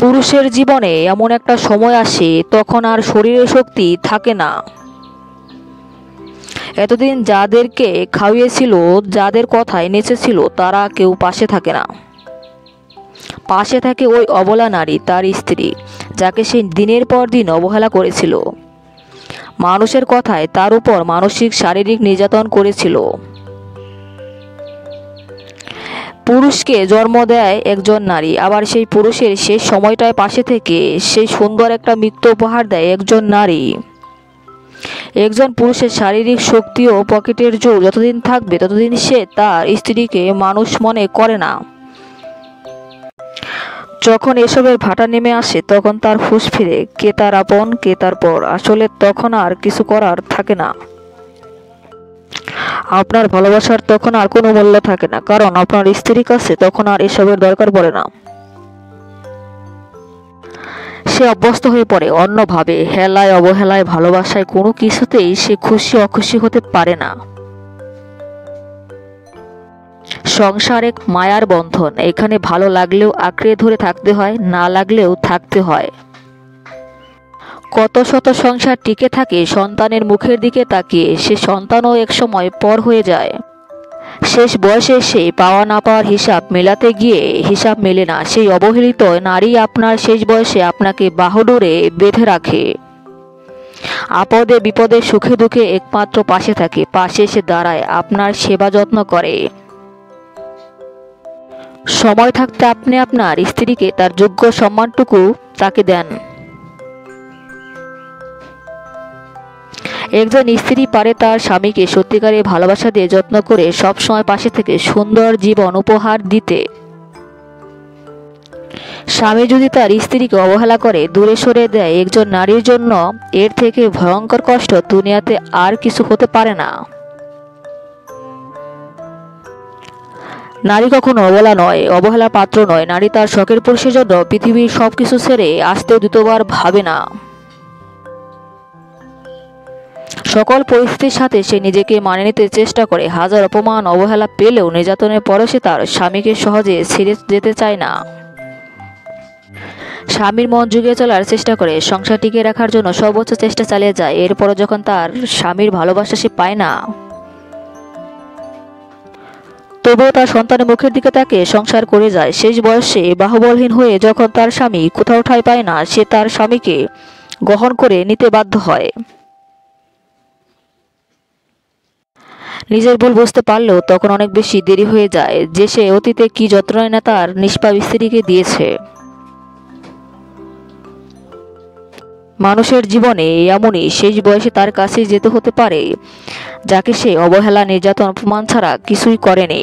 পুরুষের জীবনে এমন একটা সময় আসে তখন আর শরীরে শক্তি থাকে না। এতদিন যাদেরকে খাওয়িয়েছিল, যাদের কথায় নেচেছিল, তারা কেউ পাশে থাকে না। পাশে থাকে ওই অবলা নারী, তার স্ত্রী, যাকে সে দিনের পর দিন অবহেলা করেছিল, মানুষের কথায় তার উপর মানসিক শারীরিক নির্যাতন করেছিল। পুরুষকে জন্ম দেয় একজন নারী, আবার সেই পুরুষের শেষ সময়টায় পাশে থেকে সেই সুন্দর একটা মৃত্যু উপহার দেয় একজন নারী। একজন পুরুষের শারীরিক শক্তি ও পকেটের জোর যতদিন থাকবে ততদিন সে তার স্ত্রীকে মানুষ মনে করে না। যখন এসবের ভাটা নেমে আসে তখন তার হুঁশ ফিরে, কে তার আপন কে তার পর। আসলে তখন আর কিছু করার থাকে না। আপনার ভালোবাসার তখন আর কোনো মূল্য থাকে না, কারণ আপনার স্ত্রীর কাছে তখন আর এসবের দরকার পড়ে না। সে অভ্যস্ত হয়ে পড়ে অন্যভাবে, হেলায় অবহেলায়, ভালোবাসায়, কোনো কিছুতেই সে খুশি অখুশি হতে পারে না। সংসার এক মায়ার বন্ধন, এখানে ভালো লাগলেও আঁকড়ে ধরে থাকতে হয়, না লাগলেও থাকতে হয়। কত শত সংসার টিকে থাকে সন্তানের মুখের দিকে তাকিয়ে। সে সন্তানও একসময় পর হয়ে যায়। শেষ বয়সে সে পাওয়া না পাওয়ার হিসাব মেলাতে গিয়ে হিসাব মেলে না। সেই অবহেলিত নারী আপনার শেষ বয়সে আপনাকে বাহুডোরে বেঁধে রাখে। আপদে বিপদে সুখে দুঃখে একমাত্র পাশে থাকে, পাশে এসে দাঁড়ায়, আপনার সেবা যত্ন করে। সময় থাকতে আপনি আপনার স্ত্রীকে তার যোগ্য সম্মানটুকু তাকে দেন। একজন স্ত্রী পারে তার স্বামীকে সত্যিকারের ভালোবাসা দিয়ে যত্ন করে সবসময় পাশে থেকে সুন্দর জীবন উপহার দিতে। স্বামী যদি তার স্ত্রীকে অবহেলা করে দূরে সরে দেয় একজন নারীর জন্য, এর থেকে ভয়ঙ্কর কষ্ট দুনিয়াতে আর কিছু হতে পারে না। নারী কখনো অবলা নয়, অবহেলার পাত্র নয়। নারী তার শখের পুরুষের জন্য পৃথিবীর সবকিছু ছেড়ে আসতেও দ্বিতীয়বার ভাবে না। সকল পরিস্থিতির সাথে সে নিজেকে মানিয়ে নিতে চেষ্টা করে। হাজার অপমান অবহেলা পেলেও নির্যাতনের পরও সে তার স্বামীকে সহজে ছেড়ে যেতে চায় না। স্বামীর মন জুগিয়ে চলার চেষ্টা করে, সংসার টিকিয়ে রাখার জন্য সর্বোচ্চ চেষ্টা চালিয়ে যায়। এরপরও যখন তার স্বামীর ভালোবাসা সে পায় না, তবুও তার সন্তানের মুখের দিকে তাকে সংসার করে যায়। শেষ বয়সে বাহুবলহীন হয়ে যখন তার স্বামী কোথাও ঠাঁই পায় না, সে তার স্বামীকে গ্রহণ করে নিতে বাধ্য হয়। নিজের ভুল বুঝতে পারলেও তখন অনেক বেশি দেরি হয়ে যায়, যে সে অতীতে কি যন্ত্রণা না তার নিষ্পাপ স্ত্রীকে দিয়েছে। মানুষের জীবনে এমনই শেষ বয়সে তার কাছে যেতে হতে পারে, যাকে সে অবহেলা, নির্যাতন, অপমান ছাড়া কিছুই করেনি।